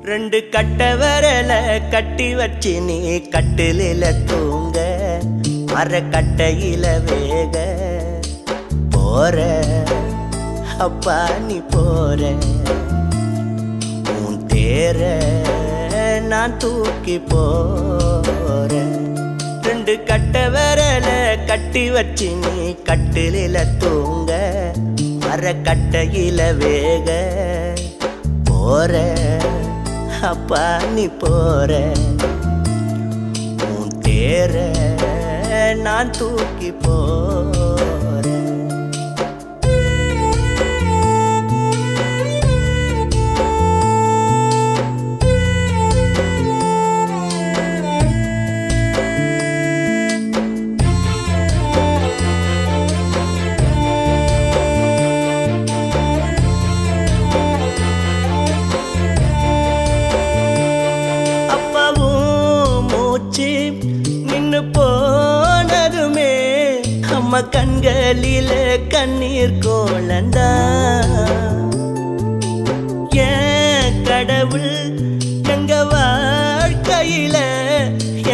ரெண்டு கட்ட வரல கட்டி வச்சு நீ கட்டிலில தூங்க மர கட்டையில வேக போற அப்பா நீ போற உன் தேர நான் தூக்கி போற ரெண்டு கட்ட வரல கட்டி வச்சு நீ கட்டிலில தூங்க மர கட்டையில வேக போற அப்பா நீ போற உன் தேர நான் தூக்கி போற நின்னு போனதுமே அம்மா கண்களில கண்ணீர் கோலந்தா ஏன் கடவுள் எங்க வாழ்க்கையில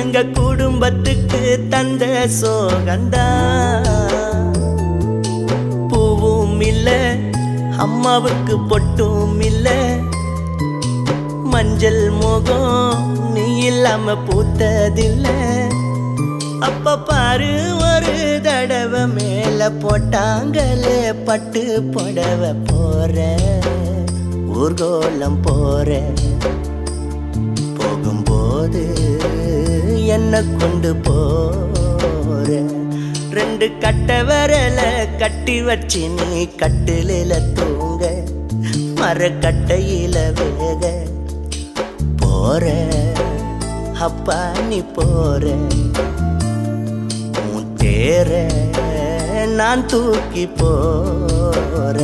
எங்க குடும்பத்துக்கு தந்த சோகந்தா பூவும் இல்ல அம்மாவுக்கு பொட்டும் இல்ல மஞ்சள் முகம் நீ இல்லாம பூத்ததில்ல அப்ப பாரு ஒரு தடவை மேல போட்டாங்களே பட்டு புடவை போற ஊர்கோலம் போற போகும்போது என்ன கொண்டு போற ரெண்டு கட்ட வரல கட்டி வச்சு நீ கட்டிலில தூங்க மர கட்டையில வேக போற அப்பா நீ போற உன் தேர நான் தூக்கி போற